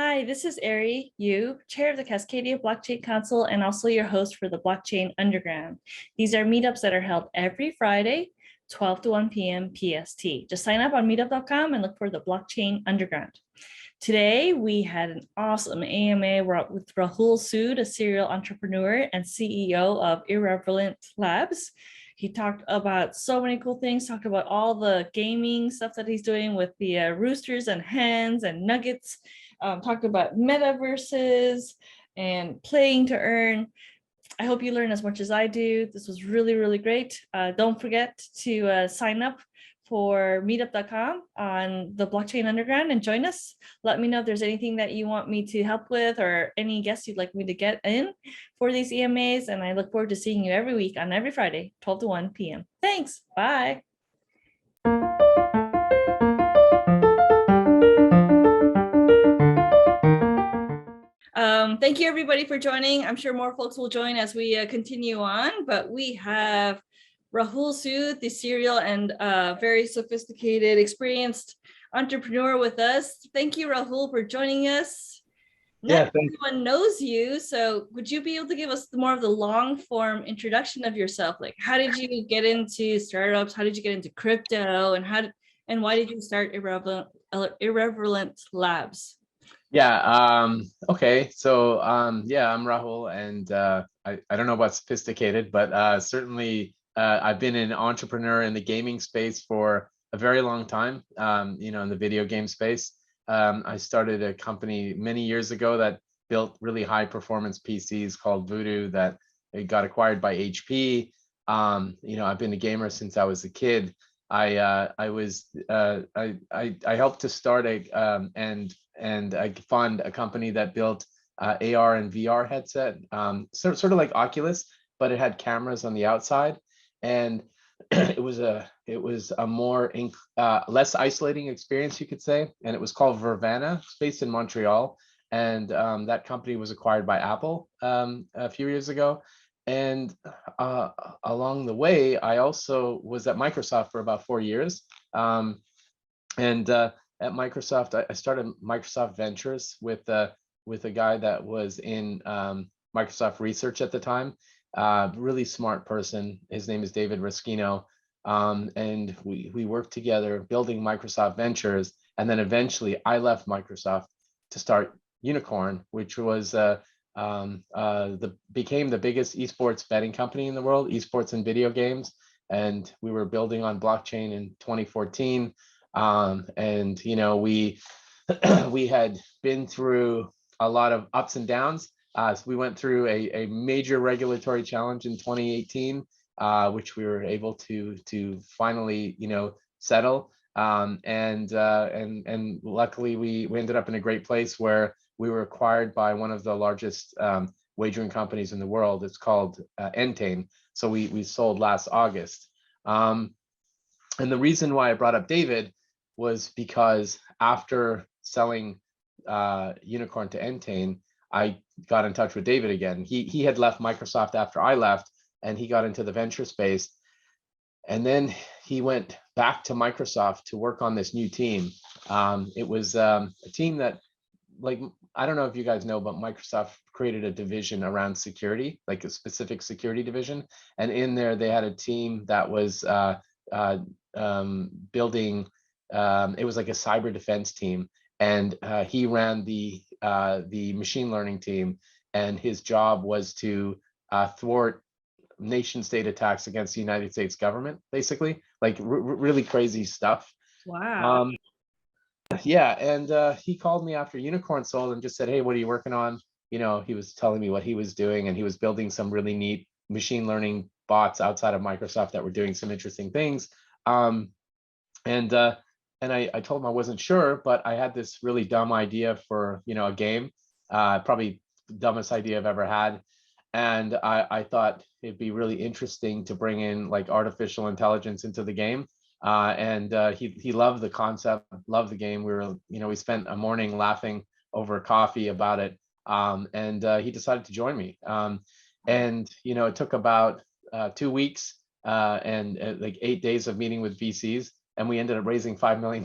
Hi, this is Arry Yu, Chair of the Cascadia Blockchain Council and also your host for the Blockchain Underground. These are meetups that are held every Friday, 12 to 1 p.m. PST. Just sign up on meetup.com and look for the Blockchain Underground. Today, we had an awesome AMA with Rahul Sood, a serial entrepreneur and CEO of Irreverent Labs. He talked about so many cool things, talked about all the gaming stuff that he's doing with the roosters and hens and nuggets, talked about metaverses and playing to earn. I hope you learn as much as I do. This was really, really great. Don't forget to sign up for meetup.com on the Blockchain Underground and join us. Let me know if there's anything that you want me to help with or any guests you'd like me to get in for these EMAs. And I look forward to seeing you every week on every Friday, 12 to 1 p.m. Thanks. Bye. Thank you everybody for joining. I'm sure more folks will join as we continue on, but we have Rahul Sood, the serial and very sophisticated, experienced entrepreneur with us. Thank you, Rahul, for joining us. Not everyone knows you, so would you be able to give us more of the long form introduction of yourself? Like, how did you get into startups? How did you get into crypto? And why did you start Irreverent Labs? Yeah. Okay. So yeah, I'm Rahul, and I don't know about sophisticated, but certainly I've been an entrepreneur in the gaming space for a very long time. In the video game space. I started a company many years ago that built really high performance PCs called Voodoo that it got acquired by HP. I've been a gamer since I was a kid. I helped to start and I fund a company that built AR and VR headset, sort of like Oculus, but it had cameras on the outside, and it was a more less isolating experience, you could say, and it was called Vervana. It's based in Montreal, and that company was acquired by Apple a few years ago. And along the way, I also was at Microsoft for about 4 years. And at Microsoft, I started Microsoft Ventures with a guy that was in Microsoft Research at the time. Really smart person. His name is David Raskino. And we worked together building Microsoft Ventures. And then eventually I left Microsoft to start Unicorn, which was became the biggest esports betting company in the world, esports and video games. And we were building on blockchain in 2014. And we we had been through a lot of ups and downs. So we went through a major regulatory challenge in 2018, which we were able to finally settle. And luckily we ended up in a great place where we were acquired by one of the largest wagering companies in the world. It's called Entain. So we sold last August. And the reason why I brought up David was because after selling Unicorn to Entain, I got in touch with David again. He had left Microsoft after I left, and he got into the venture space. And then he went back to Microsoft to work on this new team. It was a team that, like, I don't know if you guys know, but Microsoft created a division around security, like a specific security division. And in there, they had a team that was building, it was like a cyber defense team. And he ran the machine learning team. And his job was to thwart nation state attacks against the United States government, basically, like really crazy stuff. Wow. Yeah, and he called me after Unicorn sold and just said, "Hey, what are you working on?" He was telling me what he was doing, and he was building some really neat machine learning bots outside of Microsoft that were doing some interesting things. And I told him I wasn't sure, but I had this really dumb idea for a game, probably the dumbest idea I've ever had. And I thought it'd be really interesting to bring in like artificial intelligence into the game. And he loved the concept, loved the game. We spent a morning laughing over coffee about it. And he decided to join me. And it took about 2 weeks and like 8 days of meeting with VCs. and we ended up raising $5 million.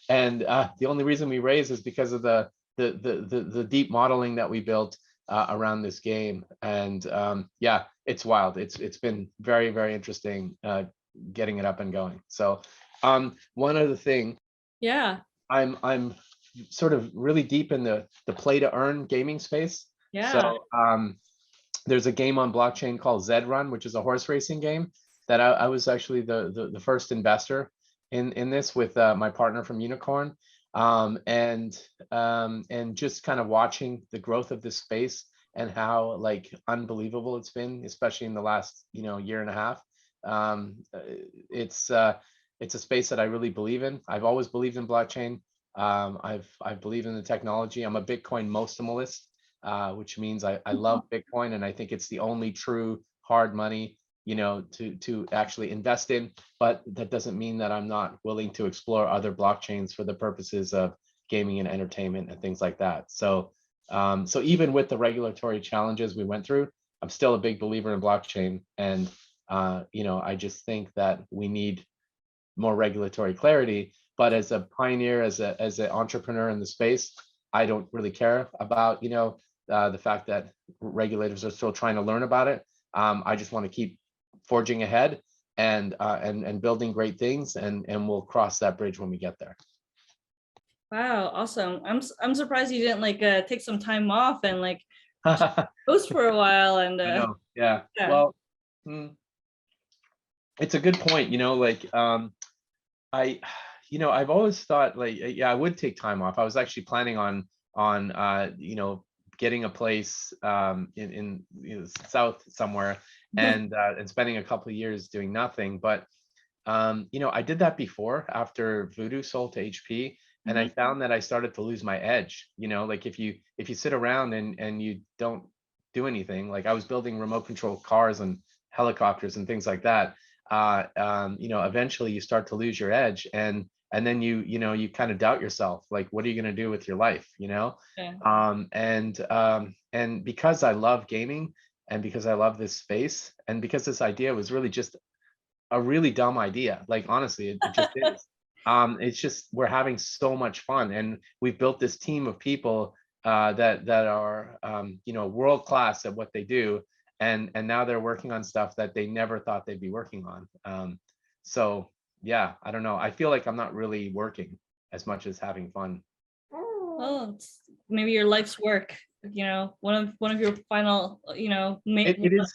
And the only reason we raised is because of the deep modeling that we built around this game. And yeah, it's wild. It's been very, very interesting getting it up and going. So one other thing, Yeah. I'm sort of really deep in the play to earn gaming space. Yeah. So there's a game on blockchain called Zed Run, which is a horse racing game that I was actually the first investor in this with my partner from Unicorn. And just kind of watching the growth of this space and how like unbelievable it's been, especially in the last year and a half. It's a space that I really believe in. I've always believed in blockchain. I believe in the technology. I'm a Bitcoin maximalist, which means I love Bitcoin, and I think it's the only true hard money to actually invest in. But that doesn't mean that I'm not willing to explore other blockchains for the purposes of gaming and entertainment and things like that. So so even with the regulatory challenges we went through, I'm still a big believer in blockchain. And I just think that we need more regulatory clarity. But as a pioneer, as an entrepreneur in the space, I don't really care about the fact that regulators are still trying to learn about it. I just want to keep forging ahead and building great things, and we'll cross that bridge when we get there. Wow, awesome. I'm surprised you didn't like take some time off and like host for a while. And I know. Yeah. yeah. Well, it's a good point. I've always thought like, yeah, I would take time off. I was actually planning on getting a place in south somewhere and spending a couple of years doing nothing. But I did that before after Voodoo sold to HP, and I found that I started to lose my edge. Like if you sit around and you don't do anything, like I was building remote control cars and helicopters and things like that. Eventually you start to lose your edge, and then you kind of doubt yourself, like, what are you going to do with your life? Yeah. And because I love gaming, and because I love this space, and because this idea was really just a really dumb idea, like honestly, it just is. It's just we're having so much fun, and we've built this team of people that are world class at what they do, and now they're working on stuff that they never thought they'd be working on. So yeah, I don't know. I feel like I'm not really working as much as having fun. Well, it's maybe your life's work. One of your final. It is.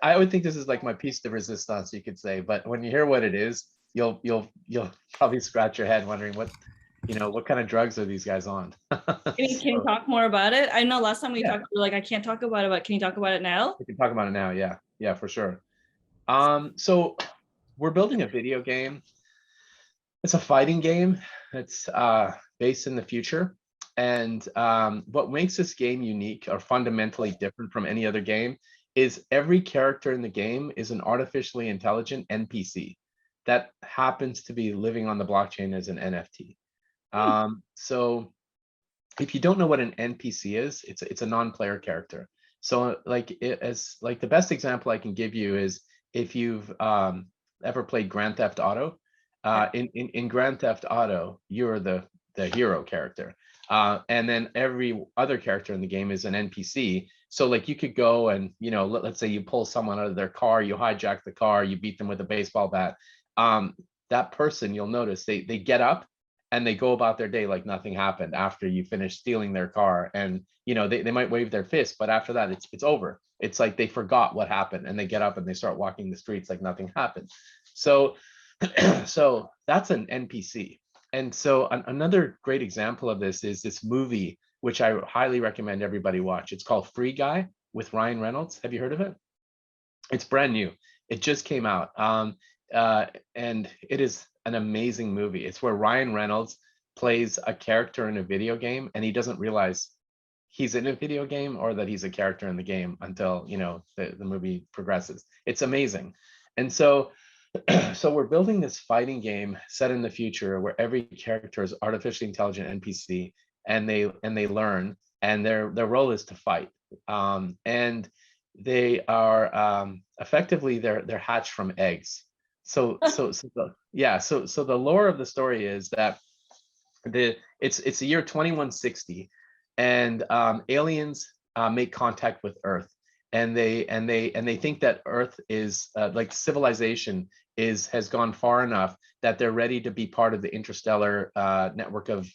I would think this is like my piece de resistance, you could say. But when you hear what it is, you'll probably scratch your head wondering what kind of drugs are these guys on. Can you talk more about it? I know last time we talked, you were like, I can't talk about it, but can you talk about it now? We can talk about it now. Yeah, for sure. So we're building a video game. It's a fighting game. It's based in the future. And what makes this game unique or fundamentally different from any other game is every character in the game is an artificially intelligent NPC that happens to be living on the blockchain as an NFT. So if you don't know what an NPC is, it's a non-player character. So like the best example I can give you is if you've ever played Grand Theft Auto. In Grand Theft Auto, you're the hero character. And then every other character in the game is an NPC. So like you could go and, let's say you pull someone out of their car, you hijack the car, you beat them with a baseball bat. That person, you'll notice they get up and they go about their day like nothing happened after you finish stealing their car. And, they might wave their fist, but after that, it's over. It's like they forgot what happened and they get up and they start walking the streets like nothing happened. So so that's an NPC. And so another great example of this is this movie, which I highly recommend everybody watch. It's called Free Guy with Ryan Reynolds. Have you heard of it? It's brand new. It just came out. And it is an amazing movie. It's where Ryan Reynolds plays a character in a video game, and he doesn't realize he's in a video game or that he's a character in the game until, the movie progresses. It's amazing. And so we're building this fighting game set in the future where every character is artificially intelligent NPC, and they learn, and their role is to fight. And they are effectively they're hatched from eggs. So the lore of the story is that it's the year 2160, and aliens make contact with Earth, and they think that Earth is like civilization has gone far enough that they're ready to be part of the interstellar network of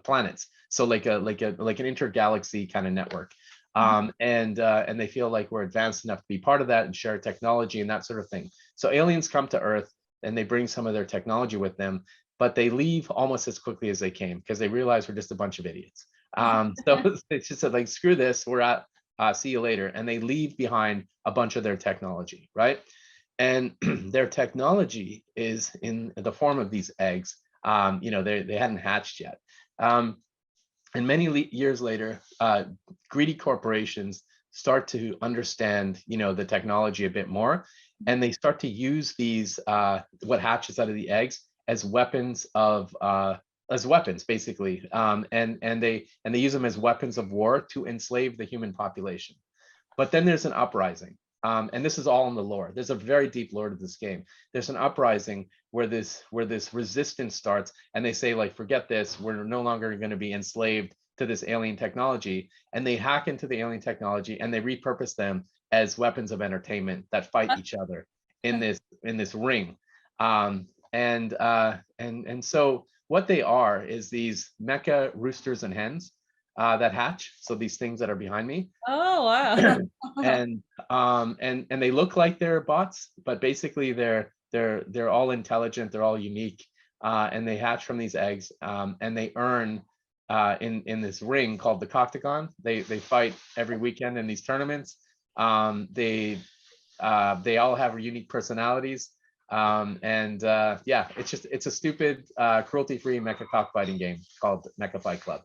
planets. So like an intergalaxy kind of network. And they feel like we're advanced enough to be part of that and share technology and that sort of thing. So aliens come to Earth and they bring some of their technology with them, but they leave almost as quickly as they came because they realize we're just a bunch of idiots. So it's just like, screw this, we're at, see you later. And they leave behind a bunch of their technology, right? And their technology is in the form of these eggs. They hadn't hatched yet. And many years later, greedy corporations start to understand, the technology a bit more, and they start to use these what hatches out of the eggs as weapons basically, and they use them as weapons of war to enslave the human population. But then there's an uprising. And this is all in the lore. There's a very deep lore to this game. There's an uprising where this resistance starts, and they say, like, forget this. We're no longer going to be enslaved to this alien technology. And they hack into the alien technology and they repurpose them as weapons of entertainment that fight each other in this ring. And so what they are is these mecha roosters and hens that hatch. So these things that are behind me. Oh, wow. And they look like they're bots, but basically they're all intelligent, they're all unique, and they hatch from these eggs, and they earn in this ring called the Coctagon. They fight every weekend in these tournaments. They all have unique personalities, it's a stupid cruelty-free mecha cockfighting game called Mecha Fight Club.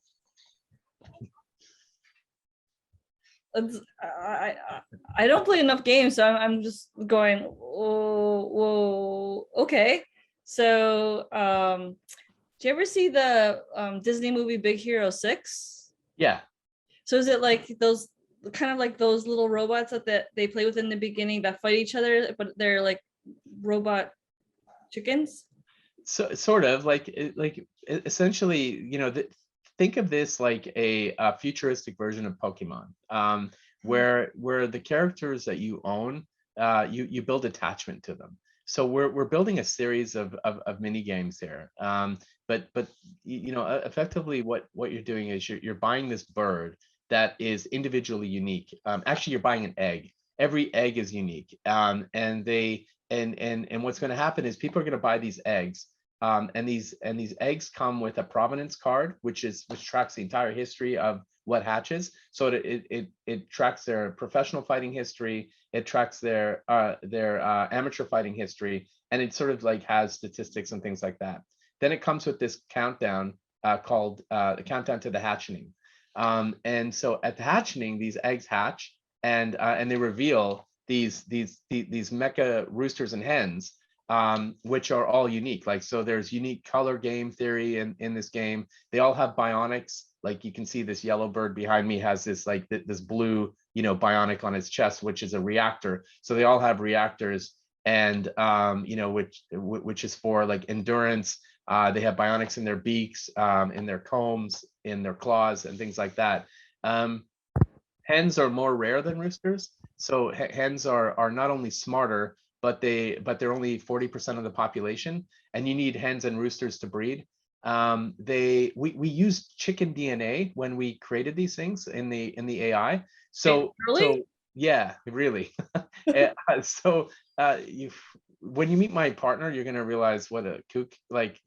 I don't play enough games, so I'm just going, whoa, okay. So do you ever see the Disney movie Big Hero 6? Yeah. So is it like those kind of like those little robots that they play with in the beginning that fight each other, but they're like robot chickens? So sort of like essentially, think of this like a futuristic version of Pokemon, where the characters that you own, you build attachment to them. So we're building a series of mini games here. But effectively what you're doing is you're buying this bird that is individually unique. Actually, you're buying an egg. Every egg is unique. And what's going to happen is people are going to buy these eggs. And these eggs come with a provenance card, which tracks the entire history of what hatches. So it tracks their professional fighting history, it tracks their amateur fighting history, and it sort of like has statistics and things like that. Then it comes with this countdown called the countdown to the hatching. And so at the hatching, these eggs hatch, and they reveal these mecha roosters and hens, which are all unique. Like, so there's unique color game theory in this game. They all have bionics. Like, you can see this yellow bird behind me has this like this blue, bionic on its chest, which is a reactor. So they all have reactors, and which is for like endurance. They have bionics in their beaks, in their combs, in their claws, and things like that. Hens are more rare than roosters. So hens are not only smarter, but they're only 40% of the population, and you need hens and roosters to breed. We used chicken DNA when we created these things in the AI. So really? So yeah, really. So when you meet my partner, you're gonna realize what a kook, like,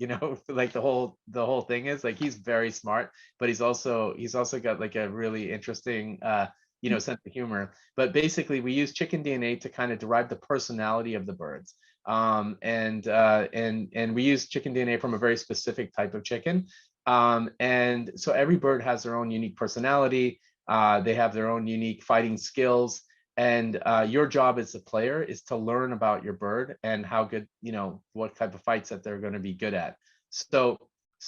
like the whole thing is. Like, he's very smart, but he's also got like a really interesting sense of humor. But basically, we use chicken DNA to kind of derive the personality of the birds. And we use chicken DNA from a very specific type of chicken. And so every bird has their own unique personality. They have their own unique fighting skills. And your job as a player is to learn about your bird and how good, what type of fights that they're going to be good at. So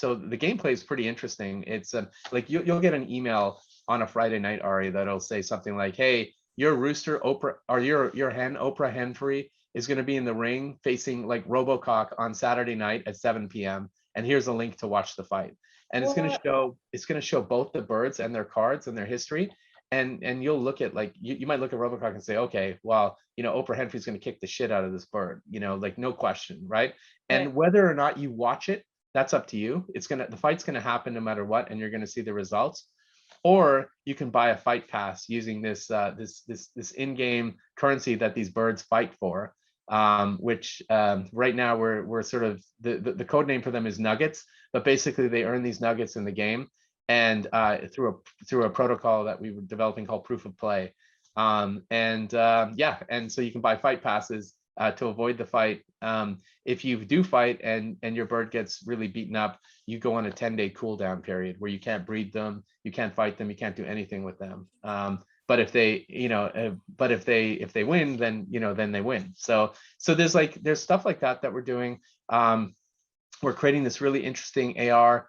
the gameplay is pretty interesting. It's like you'll get an email on a Friday night, Ari, that'll say something like, "Hey, your rooster Oprah, or your hen Oprah Henfrey is going to be in the ring facing like RoboCop on Saturday night at 7 p.m. And here's a link to watch the fight. And it's going to show both the birds and their cards and their history. And you'll look at like you might look at RoboCop and say, okay, well, Oprah Winfrey's going to kick the shit out of this bird, like no question, right? And whether or not you watch it, that's up to you. The fight's going to happen no matter what, and you're going to see the results. Or you can buy a fight pass using this in-game currency that these birds fight for, which right now we're sort of the code name for them is nuggets, but basically they earn these nuggets in the game, and through a protocol that we were developing called proof of play. And so you can buy fight passes to avoid the fight. If you do fight and your bird gets really beaten up, you go on a 10-day cooldown period where you can't breed them, you can't fight them, you can't do anything with them. But if they, if they win, then then they win. So there's stuff like that we're doing. We're creating this really interesting AR,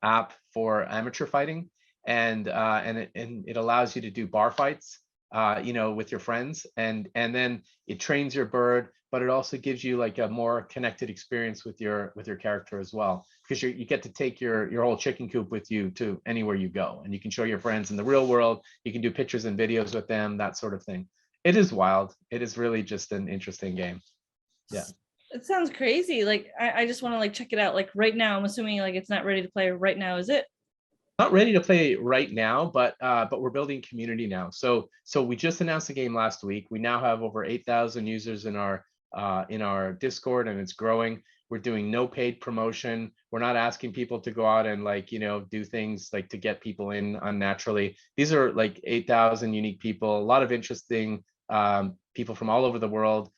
app for amateur fighting, and it allows you to do bar fights, with your friends, and then it trains your bird, but it also gives you like a more connected experience with your character as well, because you get to take your whole chicken coop with you to anywhere you go, and you can show your friends in the real world, you can do pictures and videos with them, that sort of thing. It is wild. It is really just an interesting game. Yeah. It sounds crazy. Like I just want to like check it out. Like right now, I'm assuming like it's not ready to play right now, is it? Not ready to play right now, but we're building community now. So we just announced the game last week. We now have over 8,000 users in our Discord, and it's growing. We're doing no paid promotion. We're not asking people to go out and like do things like to get people in unnaturally. These are like 8,000 unique people. A lot of interesting people from all over the world.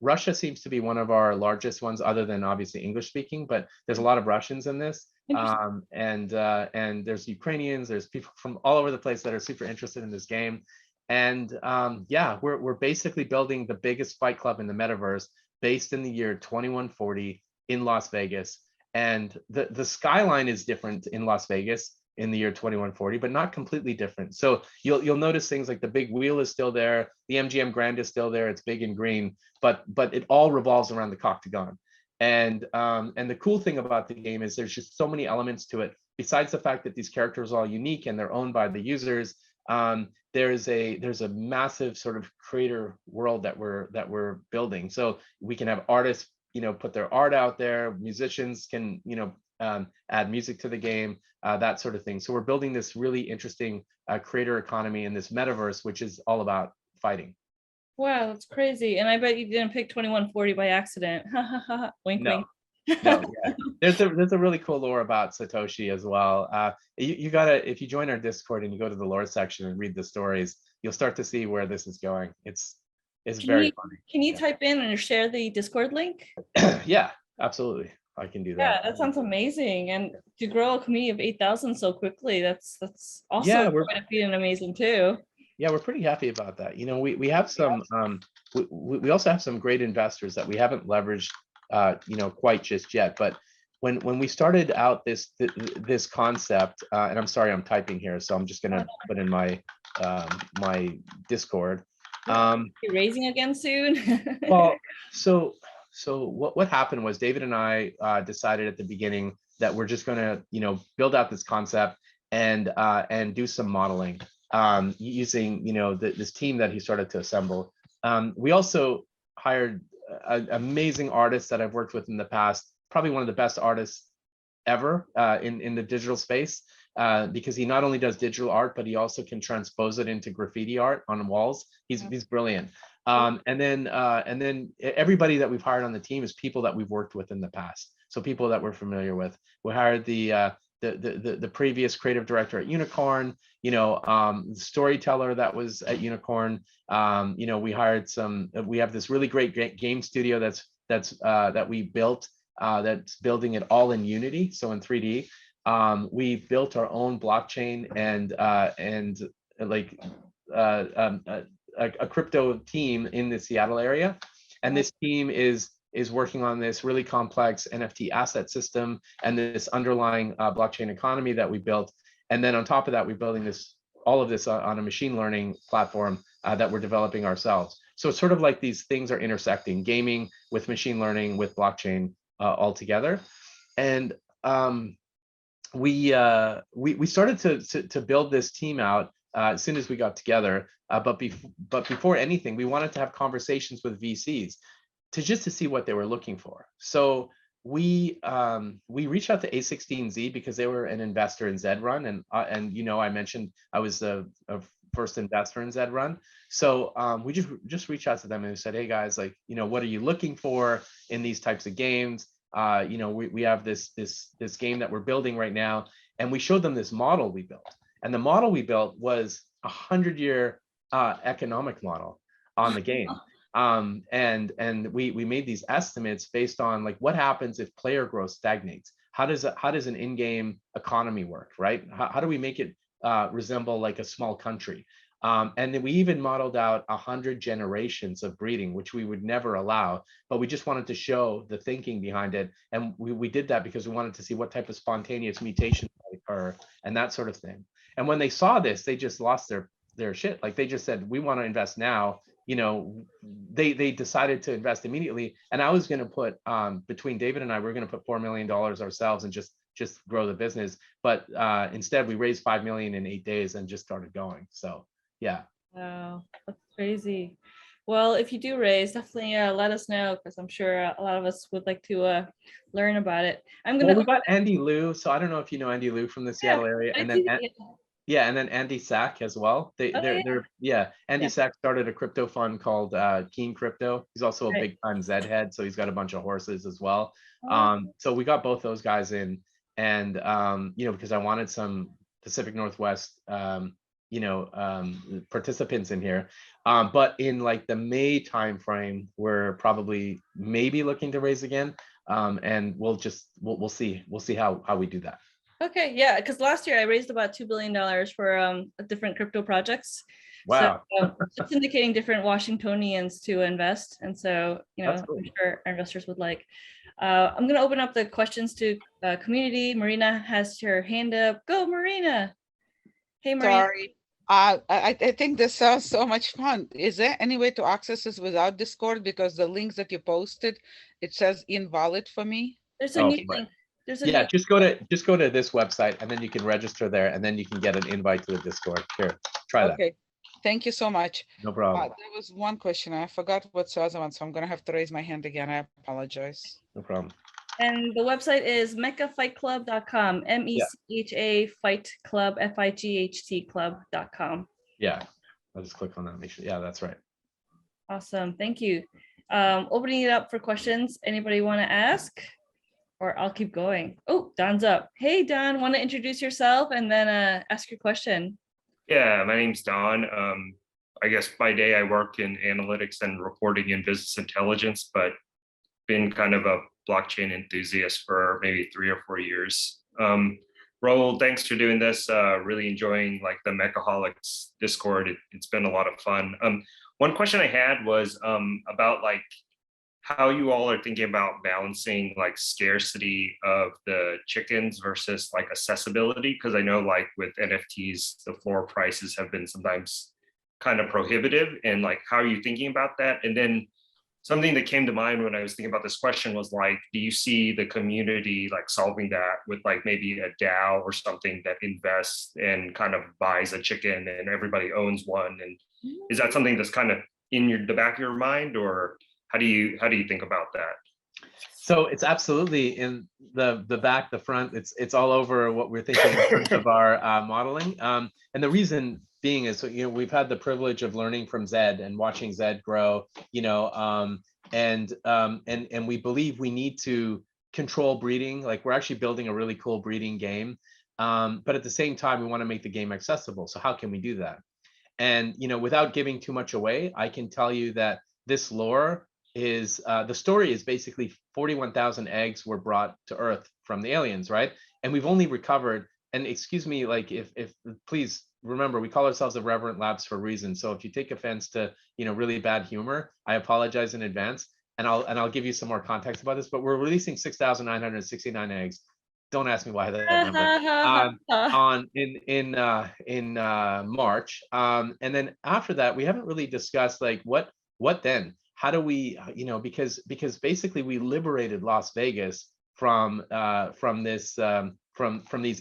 Russia seems to be one of our largest ones, other than obviously English speaking, but there's a lot of Russians in this. And there's Ukrainians, there's people from all over the place that are super interested in this game. And we're basically building the biggest fight club in the metaverse, based in the year 2140 in Las Vegas. And the skyline is different in Las Vegas in the year 2140, but not completely different. So you'll notice things like the big wheel is still there, the MGM Grand is still there, it's big and green, but it all revolves around the Octagon. And the cool thing about the game is there's just so many elements to it. Besides the fact that these characters are all unique and they're owned by the users, there's a massive sort of creator world that we're building. So we can have artists, put their art out there. Musicians can, add music to the game, that sort of thing. So we're building this really interesting creator economy in this metaverse, which is all about fighting. Wow, that's crazy. And I bet you didn't pick 2140 by accident. Wink, No. wink. No, yeah. There's a really cool lore about Satoshi as well. You gotta, if you join our Discord and you go to the lore section and read the stories, you'll start to see where this is going. It's very funny. Can you type in and share the Discord link? Yeah, absolutely. I can do that. Yeah, that sounds amazing. And to grow a community of 8,000 so quickly, that's also feeling amazing too. Yeah, we're pretty happy about that. We have some we also have some great investors that we haven't leveraged quite just yet. But when we started out this concept, and I'm sorry, I'm typing here, so I'm just gonna put in my my Discord. You're raising again soon. Well, so what happened was David and I decided at the beginning that we're just gonna build out this concept and do some modeling using this team that he started to assemble. We also hired amazing artists that I've worked with in the past, probably one of the best artists ever in the digital space, because he not only does digital art, but he also can transpose it into graffiti art on walls. He's brilliant. And then everybody that we've hired on the team is people that we've worked with in the past, so people that we're familiar with. We hired the previous creative director at Unicorn, the storyteller that was at Unicorn. We hired we have this really great game studio that we built, that's building it all in Unity, so in 3D. We built our own blockchain and a crypto team in the Seattle area, and this team is working on this really complex NFT asset system and this underlying blockchain economy that we built. And then on top of that, we're building all of this on a machine learning platform that we're developing ourselves. So it's sort of like these things are intersecting, gaming with machine learning with blockchain all together. And we started to build this team out as soon as we got together. But before anything, we wanted to have conversations with VCs to see what they were looking for. So we reached out to A16Z because they were an investor in Zrun, and you know, I mentioned I was a first investor in Zrun. So we just reached out to them and said, hey guys, like, you know, what are you looking for in these types of games? You know, we have this game that we're building right now, and we showed them this model we built. And the model we built was a 100-year economic model on the game. And we made these estimates based on like what happens if player growth stagnates. How does an in-game economy work, right? How do we make it resemble like a small country? And then we even modeled out 100 generations of breeding, which we would never allow, but we just wanted to show the thinking behind it. And we did that because we wanted to see what type of spontaneous mutations might occur and that sort of thing. And when they saw this, they just lost their shit. Like they just said, we want to invest now. You know, they decided to invest immediately. And I was going to put between David and I, we're going to put $4 million ourselves and just grow the business. But instead, we raised 5 million in 8 days and just started going. So yeah. Wow, that's crazy. Well, if you do raise, definitely let us know, because I'm sure a lot of us would like to learn about it. Well, we got Andy Liu. So I don't know if you know Andy Liu from the Seattle area, and then yeah, and then Andy Sack as well. Andy Sack started a crypto fund called Keen Crypto. He's also a big time Zed head, so he's got a bunch of horses as well. So we got both those guys in, and you know, because I wanted some Pacific Northwest participants in here. But in like the May timeframe, we're probably maybe looking to raise again. And we'll see how we do that. Okay, yeah, because last year I raised about $2 billion for different crypto projects. Wow. So it's indicating different Washingtonians to invest. And so, you know, cool. I'm sure our investors would like. I'm going to open up the questions to community. Marina has her hand up. Go, Marina. Hey, Marina. Sorry. I think this sounds so much fun. Is there any way to access this without Discord? Because the links that you posted, it says invalid for me. There's a new link. Just go to this website, and then you can register there, and then you can get an invite to the Discord. Here, try that. Okay, thank you so much. No problem. There was one question. I forgot what's the other one, so I'm going to have to raise my hand again. I apologize. No problem. And the website is mechafightclub.com, MECHA Fight Club, FIGHT Club.com. Yeah, I'll just click on that. Make sure. Yeah, that's right. Awesome. Thank you. Opening it up for questions. Anybody want to ask? Or I'll keep going. Oh, Don's up. Hey, Don, want to introduce yourself and then ask your question? Yeah, my name's Don. I guess by day I work in analytics and reporting and business intelligence, but been kind of a blockchain enthusiast for maybe 3 or 4 years. Rahul, thanks for doing this. Really enjoying like the Mechaholics Discord. It's been a lot of fun. One question I had was about like how you all are thinking about balancing like scarcity of the chickens versus like accessibility. Because I know like with NFTs, the floor prices have been sometimes kind of prohibitive, and like, how are you thinking about that? And then something that came to mind when I was thinking about this question was like, do you see the community like solving that with like maybe a DAO or something that invests and kind of buys a chicken and everybody owns one? And is that something that's kind of in the back of your mind, or how do you think about that? So it's absolutely in the back, the front. It's all over what we're thinking in terms of our modeling. And the reason being is, you know, we've had the privilege of learning from Zed and watching Zed grow. You know, and we believe we need to control breeding. Like we're actually building a really cool breeding game, but at the same time we want to make the game accessible. So how can we do that? And you know, without giving too much away, I can tell you that this lore is the story is basically 41,000 eggs were brought to Earth from the aliens, right? And we've only recovered, and excuse me, like if please remember, we call ourselves Irreverent Labs for a reason. So if you take offense to, you know, really bad humor, I apologize in advance, and I'll give you some more context about this. But we're releasing 6,969 eggs. Don't ask me why that number. In March, and then after that, we haven't really discussed like what what then? How do we, because basically we liberated Las Vegas from these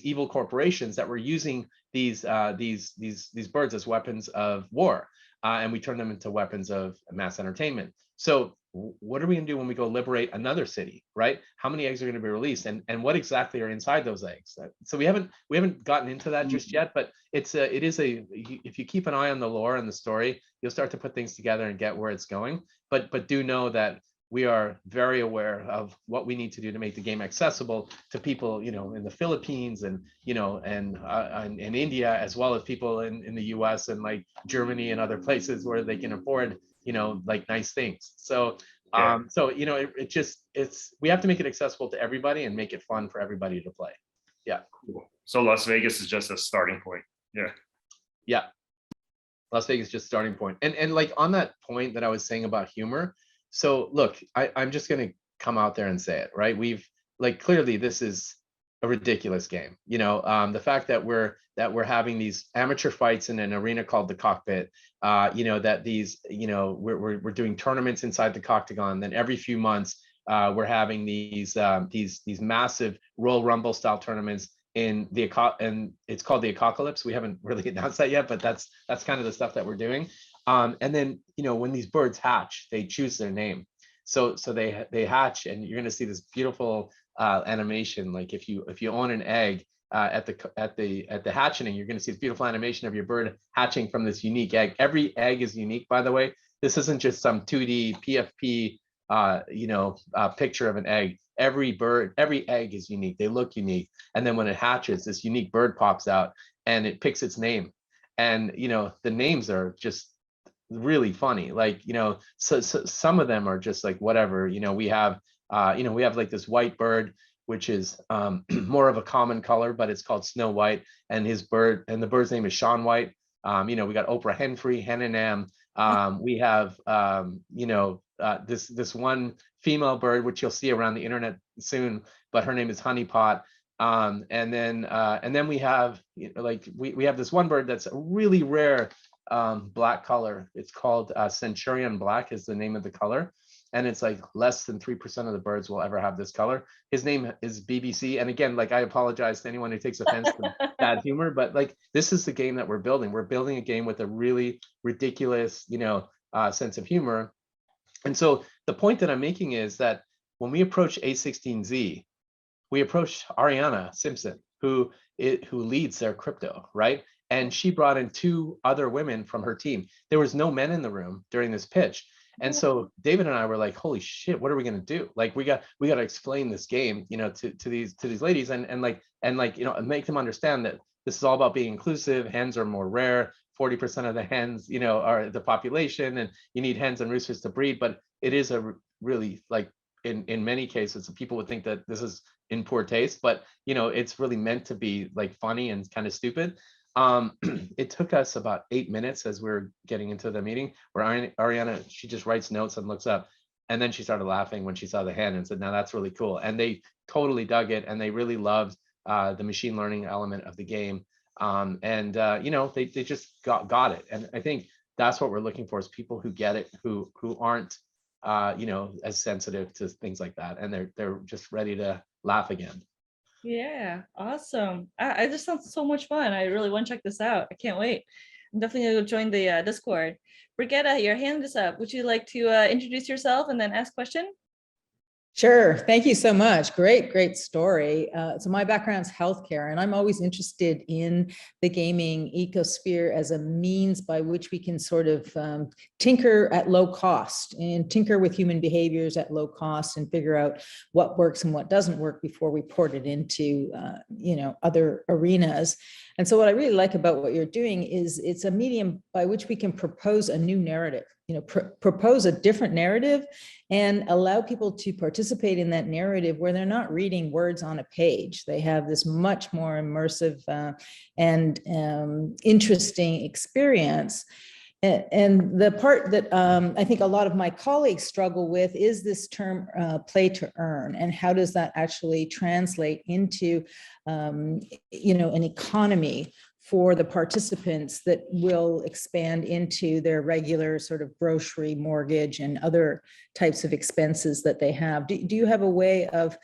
evil corporations that were using these birds as weapons of war, and we turned them into weapons of mass entertainment. So what are we going to do when we go liberate another city, right? How many eggs are going to be released, and what exactly are inside those eggs? So we haven't gotten into that just yet, but if you keep an eye on the lore and the story, you'll start to put things together and get where it's going. But do know that we are very aware of what we need to do to make the game accessible to people, in the Philippines and in India, as well as people in the US and like Germany and other places where they can afford, like nice things. So we have to make it accessible to everybody and make it fun for everybody to play. Yeah. Cool. So Las Vegas is just a starting point. Yeah. Yeah. Las Vegas is just starting point. And like on that point that I was saying about humor. So look, I'm just going to come out there and say it, right? We've clearly this is a ridiculous game. The fact that we're having these amateur fights in an arena called the Cockpit, that these, we're doing tournaments inside the Coctagon. Then every few months, we're having these massive Royal Rumble style tournaments and it's called the Apocalypse. We haven't really announced that yet, but that's kind of the stuff that we're doing. And then, when these birds hatch, they choose their name. So they hatch, and you're going to see this beautiful animation. Like if you own an egg at the hatching, you're going to see this beautiful animation of your bird hatching from this unique egg. Every egg is unique, by the way. This isn't just some 2D PFP picture of an egg. Every egg is unique. They look unique. And then when it hatches, this unique bird pops out and it picks its name. And the names are just really funny. So some of them are just like whatever. We have like this white bird, which is more of a common color, but it's called Snow White, and the bird's name is Sean White. We got Oprah Henfrey, Henanam. We have this one female bird, which you'll see around the internet soon, but her name is Honeypot. And then we have we have this one bird that's a really rare black color. It's called Centurion Black is the name of the color, and it's like less than 3% of the birds will ever have this color. His name is BBC, and again, I apologize to anyone who takes offense to bad humor, but this is the game that we're building. We're building a game with a really ridiculous sense of humor. And so the point that I'm making is that when we approach A16Z, we approach Ariana Simpson, who leads their crypto, right? And she brought in 2 other women from her team. There was no men in the room during this pitch. And so David and I were like, holy shit, what are we going to do? We got to explain this game, to these ladies and make them understand that this is all about being inclusive. Hens are more rare. 40% of the hens, are the population, and you need hens and roosters to breed. But it is a really in many cases, people would think that this is in poor taste, but it's really meant to be funny and kind of stupid. It took us about 8 minutes as we were getting into the meeting, where Ariana, she just writes notes and looks up, and then she started laughing when she saw the hen and said, now that's really cool. And they totally dug it, and they really loved the machine learning element of the game. They just got it. And I think that's what we're looking for, is people who get it, who aren't as sensitive to things like that, and they're just ready to laugh again. Yeah, awesome. I just sounds so much fun. I really want to check this out. I can't wait. I'm definitely gonna go join the Discord. Brigitta, your hand is up. Would you like to introduce yourself and then ask question? Sure. Thank you so much. Great story. So my background is healthcare, and I'm always interested in the gaming ecosphere as a means by which we can sort of tinker at low cost and tinker with human behaviors at low cost and figure out what works and what doesn't work before we port it into, other arenas. And so what I really like about what you're doing is it's a medium by which we can propose a new narrative, propose a different narrative and allow people to participate in that narrative where they're not reading words on a page. They have this much more immersive and interesting experience. And the part that I think a lot of my colleagues struggle with is this term play to earn, and how does that actually translate into, an economy for the participants that will expand into their regular sort of grocery, mortgage, and other types of expenses that they have. Do you have a way of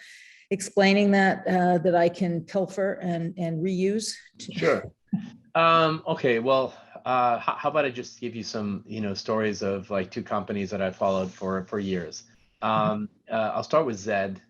explaining that that I can pilfer and reuse? Sure. Okay, well, how about I just give you some, stories of like two companies that I followed for years. I'll start with Zed.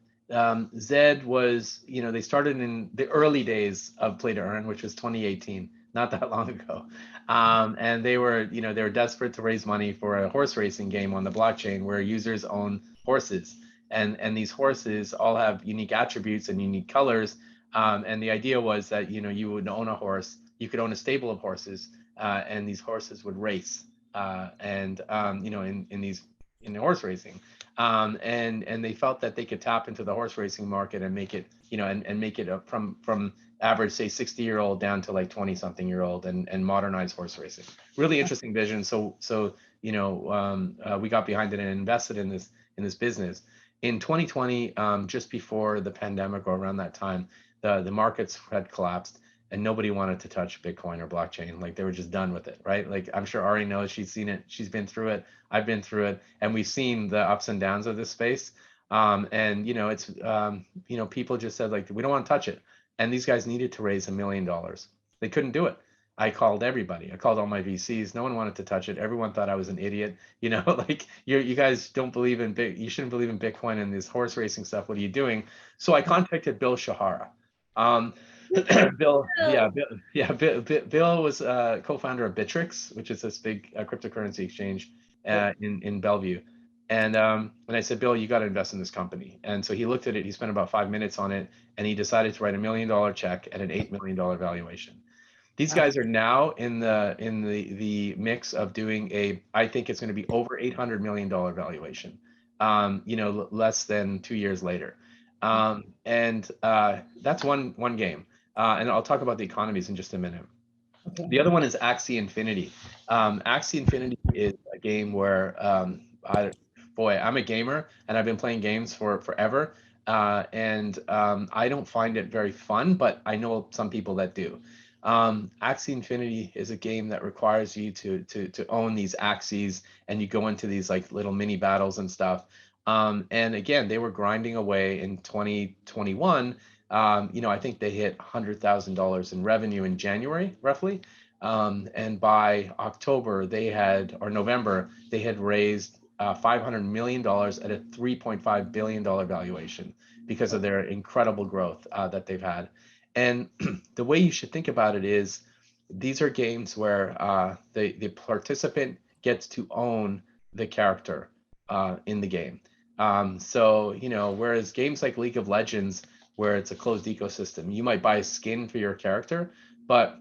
Zed was, they started in the early days of Play to Earn, which was 2018, not that long ago. And they were desperate to raise money for a horse racing game on the blockchain where users own horses. And these horses all have unique attributes and unique colors. And the idea was that, you would own a horse, you could own a stable of horses, and these horses would race, in the horse racing. And they felt that they could tap into the horse racing market and make it, and make it from average, say 60-year-old down to like 20-something-year-old and modernize horse racing. Really interesting vision. So we got behind it and invested in this business. In 2020, just before the pandemic or around that time, the markets had collapsed and nobody wanted to touch Bitcoin or blockchain. Like they were just done with it, right? Like I'm sure Arry knows, she's seen it, she's been through it, I've been through it, and we've seen the ups and downs of this space. It's people just said like, we don't want to touch it. And these guys needed to raise $1 million. They couldn't do it. I called everybody. I called all my VCs. No one wanted to touch it. Everyone thought I was an idiot. Like you guys don't believe in you shouldn't believe in Bitcoin and this horse racing stuff. What are you doing? So I contacted Bill Shahara. Bill was co-founder of Bittrex, which is this big cryptocurrency exchange in Bellevue. And I said, Bill, you got to invest in this company. And so he looked at it. He spent about 5 minutes on it, and he decided to write $1 million check at an $8 million valuation. These guys are now in the mix of doing I think it's going to be over $800 million valuation, less than 2 years later. And that's one game. And I'll talk about the economies in just a minute. Okay. The other one is Axie Infinity. Axie Infinity is a game where, I'm a gamer and I've been playing games for forever. And I don't find it very fun, but I know some people that do. Axie Infinity is a game that requires you to own these axes, and you go into these like little mini battles and stuff. And again, they were grinding away in 2021. I think they hit $100,000 in revenue in January, roughly. And by November, they had raised $500 million at a $3.5 billion valuation because of their incredible growth that they've had. And the way you should think about it is these are games where the participant gets to own the character in the game. Whereas games like League of Legends, where it's a closed ecosystem, you might buy a skin for your character, but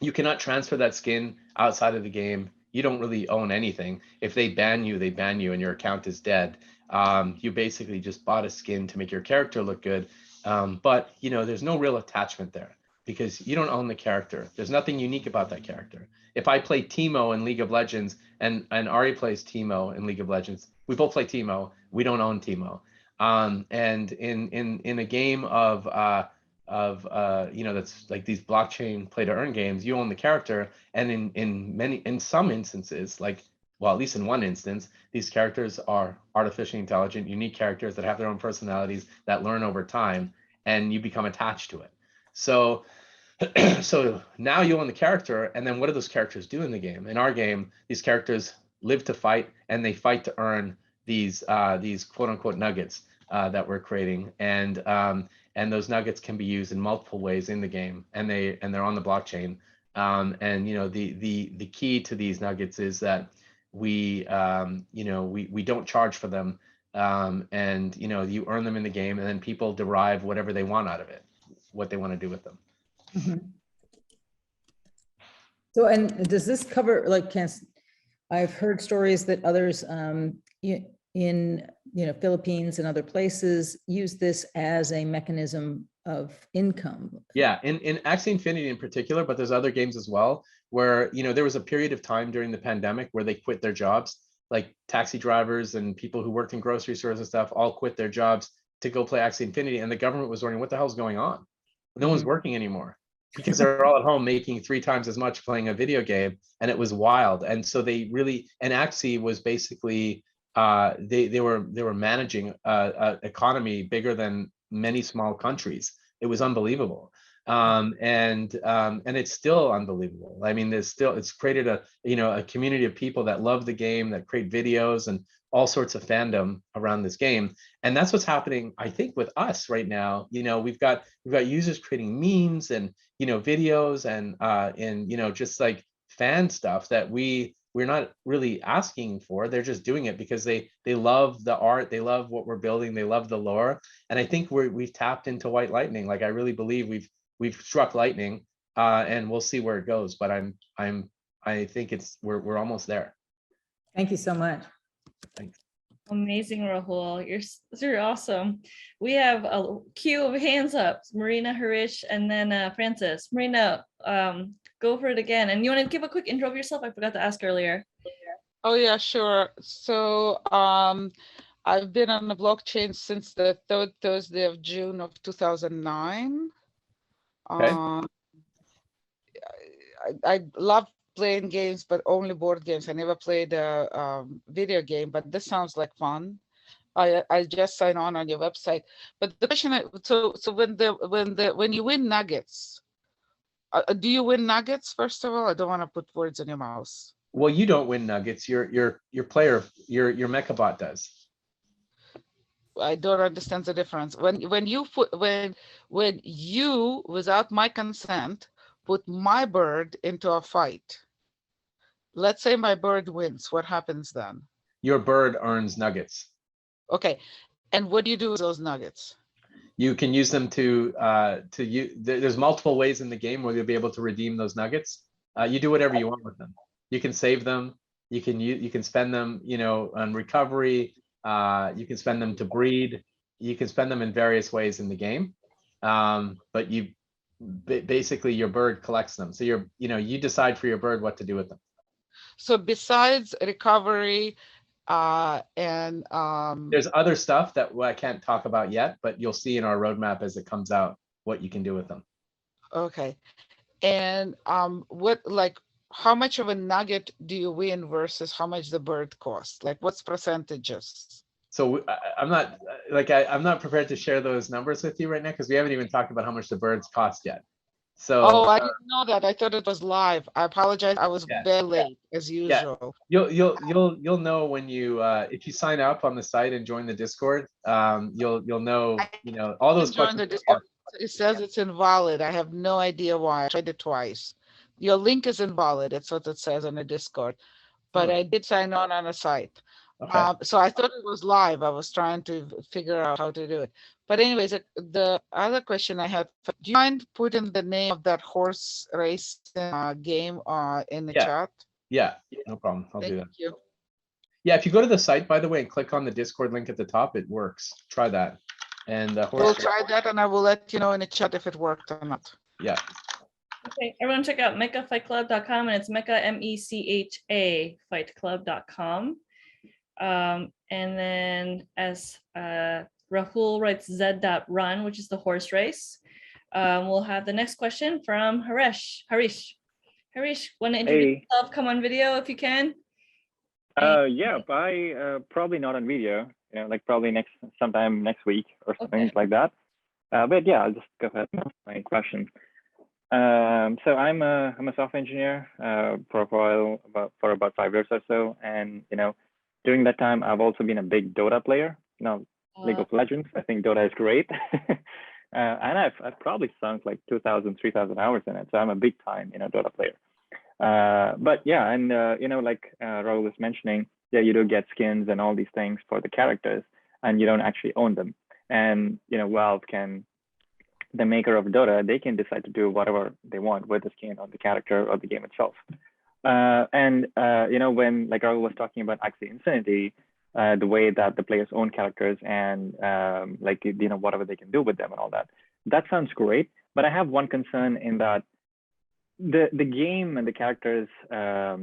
you cannot transfer that skin outside of the game. You don't really own anything. If they ban you, they ban you and your account is dead. You basically just bought a skin to make your character look good. But there's no real attachment there because you don't own the character. There's nothing unique about that character. If I play Teemo in League of Legends and Arry plays Teemo in League of Legends, we both play Teemo. We don't own Teemo. And in a game of that's like these blockchain play to earn games, you own the character. And in some instances, at least in one instance, these characters are artificially intelligent, unique characters that have their own personalities that learn over time, and you become attached to it. So now you own the character, and then what do those characters do in the game? In our game, these characters live to fight, and they fight to earn these quote unquote nuggets that we're creating, and those nuggets can be used in multiple ways in the game, and they're on the blockchain. The key to these nuggets is that we don't charge for them, and you earn them in the game, and then people derive whatever they want out of it, what they want to do with them. Mm-hmm. So, and does this cover I've heard stories that others in Philippines and other places use this as a mechanism income. Yeah, in Axie Infinity in particular, but there's other games as well where, you know, there was a period of time during the pandemic where they quit their jobs, like taxi drivers and people who worked in grocery stores and stuff all quit their jobs to go play Axie Infinity, and the government was wondering what the hell's going on. No one's working anymore because they're all at home making 3 times as much playing a video game, and it was wild. And so they really, and Axie was basically they were managing a economy bigger than many small countries. It was unbelievable. And it's still unbelievable. I mean, it's created a community of people that love the game, that create videos and all sorts of fandom around this game. And that's what's happening, I think, with us right now. You know, we've got users creating memes and, you know, videos and you know, just like fan stuff that we're not really asking for. They're just doing it because they love the art, they love what we're building, they love the lore. And I think we've tapped into white lightning. Like, I really believe we've struck lightning, and we'll see where it goes. But I think we're almost there. Thank you so much. Thanks. Amazing, Rahul. You're awesome. We have a queue of hands up. Marina, Harish, and then Francis. Marina, go for it again. And you want to give a quick intro of yourself? I forgot to ask earlier. Oh yeah, sure. So I've been on the blockchain since the 3rd Thursday of June of 2009. Okay. I love playing games, but only board games. I never played a video game, but this sounds like fun. I just sign on your website. But the question, so when you win nuggets, do you win nuggets first of all? I don't want to put words in your mouth. Well, you don't win nuggets. Your player, your Mechabot does. I don't understand the difference. When you, without my consent, put my bird into a fight. Let's say my bird wins. What happens then? Your bird earns nuggets. Okay, and what do you do with those nuggets? You can use them to use. There's multiple ways in the game where you'll be able to redeem those nuggets. You do whatever you want with them. You can save them. You can spend them, you know, on recovery. You can spend them to breed. You can spend them in various ways in the game. But basically your bird collects them. So you decide for your bird what to do with them. So besides recovery and there's other stuff that I can't talk about yet, but you'll see in our roadmap as it comes out what you can do with them. Okay. And how much of a nugget do you win versus how much the bird costs? Like, what's percentages? So I'm not prepared to share those numbers with you right now because we haven't even talked about how much the birds cost yet. So I didn't know that. I thought it was live. I apologize. I was very late as usual. You'll know when you if you sign up on the site and join the Discord. You'll know, you know, all those questions. It says it's invalid. I have no idea why. I tried it twice. Your link is invalid. That's what it says on the Discord. But I did sign on a site. Okay. So I thought it was live. I was trying to figure out how to do it. But anyways, the other question I had, do you mind putting the name of that horse race game in the chat? Yeah, no problem. I'll do that. Thank you. Yeah, if you go to the site, by the way, and click on the Discord link at the top, it works. Try that. And the horse. We'll try that, and I will let you know in the chat if it worked or not. Yeah. Okay, everyone check out mechafightclub.com, and it's Mecha, MECHA, fightclub.com. And then as Rahul writes Z.run, which is the horse race. We'll have the next question from Harish. Harish, want to introduce yourself? Come on video if you can. Yeah, probably not on video. You know, like probably sometime next week or something like that. But yeah, I'll just go ahead with my question. So I'm a software engineer for a while, for about 5 years or so, and you know, during that time, I've also been a big Dota player. You know, League of Legends. I think Dota is great, and I've probably sunk like 2,000, 3,000 hours in it. So I'm a big time, you know, Dota player. But yeah, and you know, like Rahul was mentioning, yeah, you do get skins and all these things for the characters, and you don't actually own them. And you know, Valve the maker of Dota, they can decide to do whatever they want with the skin or the character or the game itself. You know, when like Rahul was talking about Axie Infinity, the way that the players own characters and like, you know, whatever they can do with them and all that, that sounds great, but I have one concern in that the game and the characters, how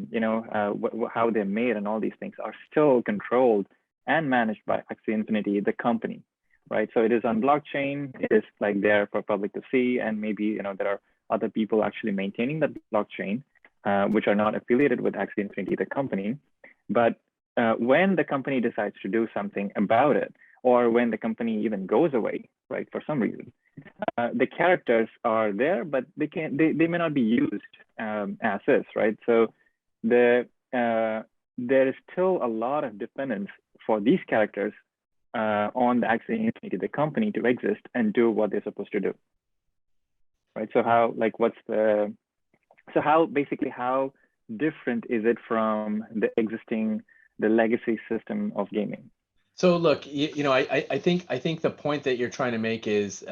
they're made and all these things are still controlled and managed by Axie Infinity, the company, right? So it is on blockchain. It is like there for public to see, and maybe there are other people actually maintaining that blockchain, which are not affiliated with Axie Infinity, the company. But when the company decides to do something about it, or when the company even goes away, right, for some reason, the characters are there, but they may not be used as is, right? So there is still a lot of dependence for these characters on the Axie Infinity, the company, to exist and do what they're supposed to do, right? So how how different is it from the legacy system of gaming? So look, I think the point that you're trying to make is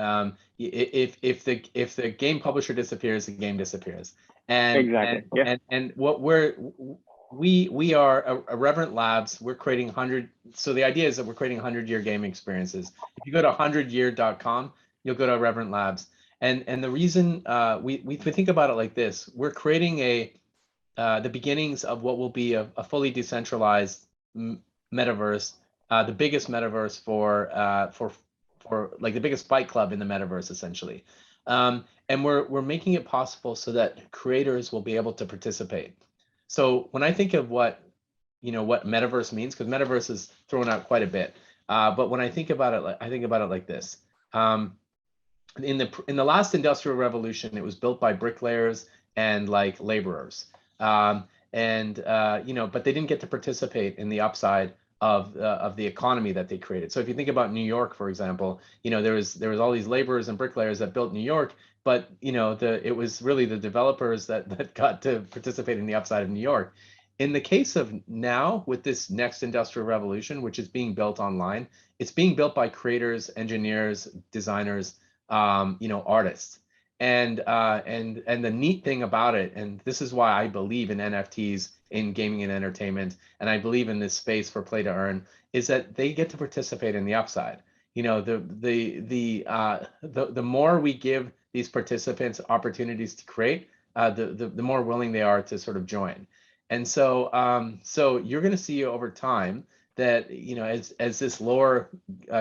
if the game publisher disappears, the game disappears. And exactly. And what we are Irreverent Labs. We're creating 100. So the idea is that we're creating 100-year gaming experiences. If you go to 100year.com, you'll go to Irreverent Labs. And the reason we think about it like this: we're creating the beginnings of what will be a fully decentralized metaverse. The biggest metaverse for like the biggest fight club in the metaverse, essentially. And we're making it possible so that creators will be able to participate. So when I think of what metaverse means, because metaverse is thrown out quite a bit, but when I think about it, I think about it like this. In the last industrial revolution, it was built by bricklayers and like laborers, but they didn't get to participate in the upside of the economy that they created. So if you think about New York, for example, there was all these laborers and bricklayers that built New York, but it was really the developers that got to participate in the upside of New York. In the case of now, with this next industrial revolution, which is being built online, it's being built by creators, engineers, designers, artists. And the neat thing about it, and this is why I believe in NFTs in gaming and entertainment, and I believe in this space for play to earn, is that they get to participate in the upside. The more we give these participants opportunities to create, the more willing they are to sort of join. And so you're going to see over time that as this lore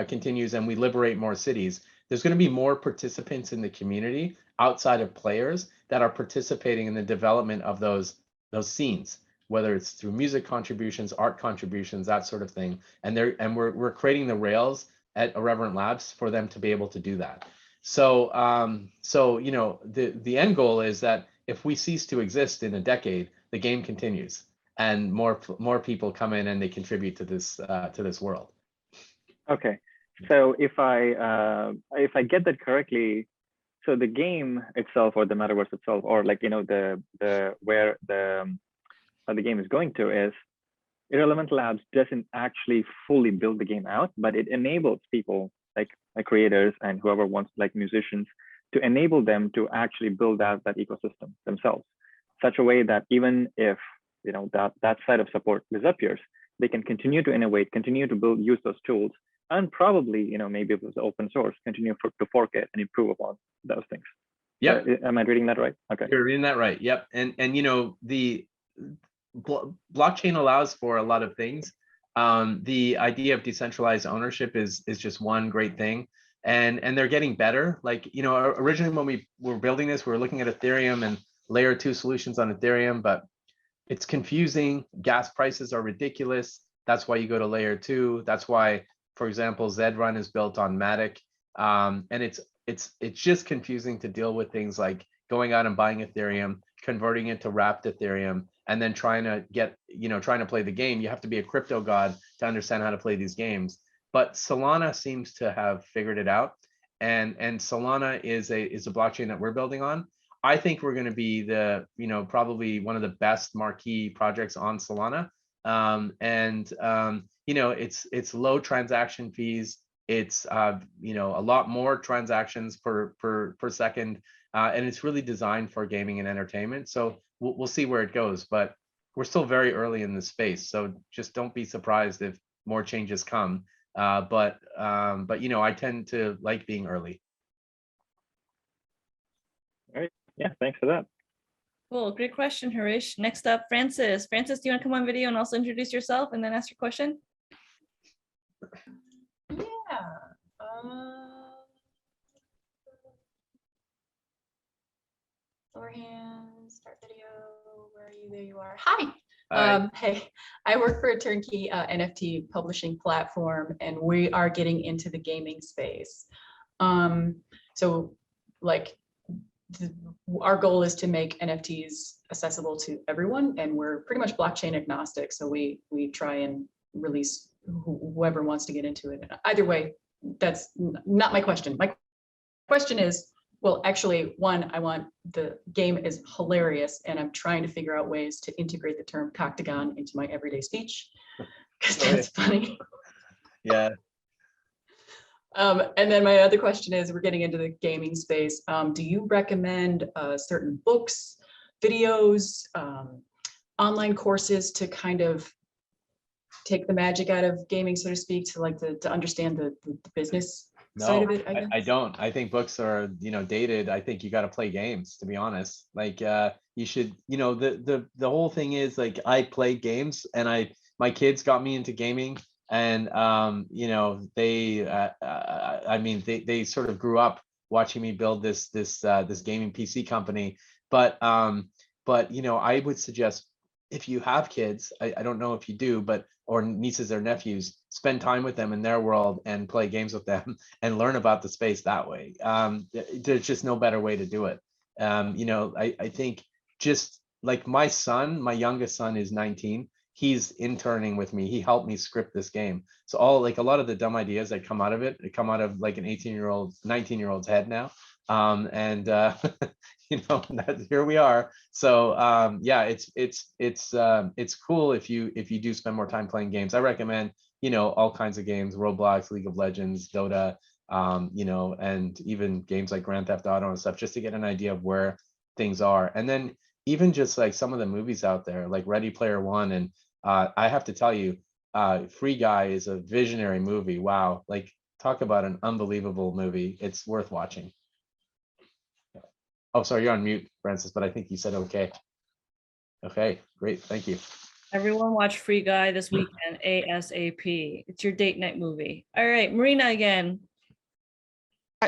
continues and we liberate more cities, there's going to be more participants in the community outside of players that are participating in the development of those scenes, whether it's through music contributions, art contributions, that sort of thing. And we're creating the rails at Irreverent Labs for them to be able to do that. So the end goal is that if we cease to exist in a decade, the game continues and more people come in and they contribute to this world. Okay. So if I get that correctly, so the game itself, or the metaverse itself, or like where the game is going to is, Irreverent Labs doesn't actually fully build the game out, but it enables people like creators and whoever wants, like musicians, to enable them to actually build out that ecosystem themselves, such a way that even if that side of support disappears, they can continue to innovate, continue to use those tools, and probably, maybe if it was open source, continue to fork it and improve upon those things. Yep. Am I reading that right? Okay. You're reading that right. Yep. And the blockchain allows for a lot of things. The idea of decentralized ownership is just one great thing. And they're getting better. Like, originally when we were building this, we were looking at Ethereum and layer 2 solutions on Ethereum, but it's confusing. Gas prices are ridiculous. That's why you go to layer 2. That's why, for example, Zedrun is built on Matic. And it's just confusing to deal with things like going out and buying Ethereum, converting it to wrapped Ethereum, and then trying to play the game. You have to be a crypto god to understand how to play these games. But Solana seems to have figured it out. And Solana is a blockchain that we're building on. I think we're going to be probably one of the best marquee projects on Solana. It's low transaction fees. It's a lot more transactions per second, and it's really designed for gaming and entertainment. So we'll see where it goes, but we're still very early in the space. So just don't be surprised if more changes come. But I tend to like being early. All right. Yeah, thanks for that. Cool, great question, Harish. Next up, Francis. Francis, do you want to come on video and also introduce yourself and then ask your question? Yeah. Lower hand, start video. Where are you? There you are. Hi. Hi. Hey, I work for a turnkey NFT publishing platform, and we are getting into the gaming space. So, like, our goal is to make NFTs accessible to everyone, and we're pretty much blockchain agnostic. So we try and release whoever wants to get into it. Either way, that's not my question. My question is, well, actually, one, I want the game is hilarious, and I'm trying to figure out ways to integrate the term Coctagon into my everyday speech because that's funny. Yeah. And then my other question is, we're getting into the gaming space. Do you recommend certain books, videos, online courses to kind of take the magic out of gaming, so to speak, to like to understand the business side of it? I don't. I think books are, dated. I think you got to play games, to be honest. Like you should, the whole thing is like I play games, and my kids got me into gaming. And they they sort of grew up watching me build this gaming PC company. But I would suggest, if you have kids, I don't know if you do, but or nieces or nephews, spend time with them in their world and play games with them and learn about the space that way. There's just no better way to do it. I think, just like my youngest son is 19. He's interning with me. He helped me script this game. So a lot of the dumb ideas that come out of it, come out of like an 18-year-old, 19-year-old's head now. Here we are. So yeah, it's cool if you do spend more time playing games. I recommend, all kinds of games: Roblox, League of Legends, Dota, and even games like Grand Theft Auto and stuff, just to get an idea of where things are. And then even just like some of the movies out there, like Ready Player One, and I have to tell you, Free Guy is a visionary movie. Wow, like talk about an unbelievable movie. It's worth watching. Oh, sorry, you're on mute, Francis, but I think you said okay. Okay, great, thank you. Everyone watch Free Guy this weekend, ASAP. It's your date night movie. All right, Marina again.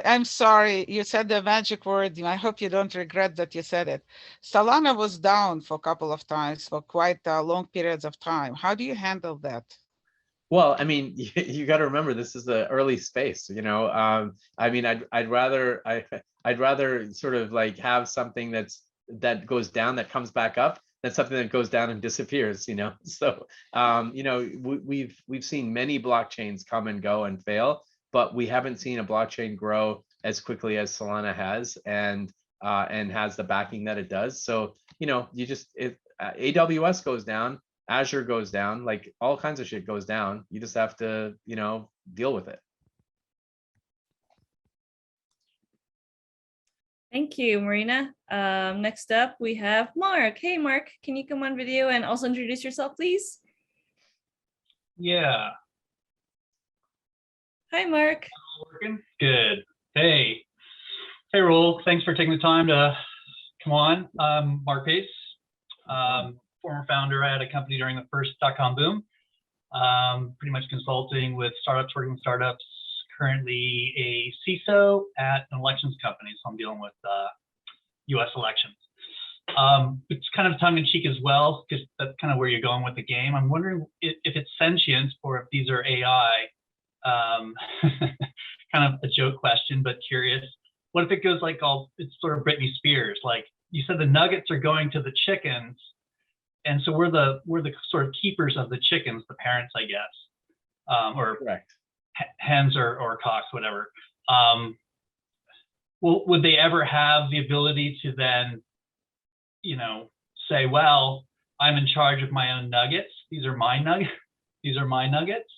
I'm sorry, you said the magic word. I hope you don't regret that you said it. Solana was down for a couple of times for quite long periods of time. How do you handle that? Well, I mean, you got to remember, this is the early space. I mean, I'd rather sort of like have something that goes down that comes back up than something that goes down and disappears. So we've seen many blockchains come and go and fail, but we haven't seen a blockchain grow as quickly as Solana has, and has the backing that it does. So AWS goes down, Azure goes down, like all kinds of shit goes down. You just have to, deal with it. Thank you, Marina. Next up, we have Mark. Hey, Mark, can you come on video and also introduce yourself, please? Yeah. Hi, Mark. Working? Good. Hey, Rahul. Thanks for taking the time to come on. Mark Pace, former founder. I had a company during the first .com boom. Pretty much consulting with startups, working with startups. Currently a CISO at an elections company, so I'm dealing with U.S. elections. It's kind of tongue-in-cheek as well, because that's kind of where you're going with the game. I'm wondering if it's sentient or if these are AI. Kind of a joke question, but curious. What if it goes like it's sort of Britney Spears? Like you said, the nuggets are going to the chickens, and so we're the sort of keepers of the chickens, the parents, I guess, or Correct. Hens or cocks, whatever. Would they ever have the ability to then, say, well, I'm in charge of my own nuggets. These are my nuggets. These are my nuggets.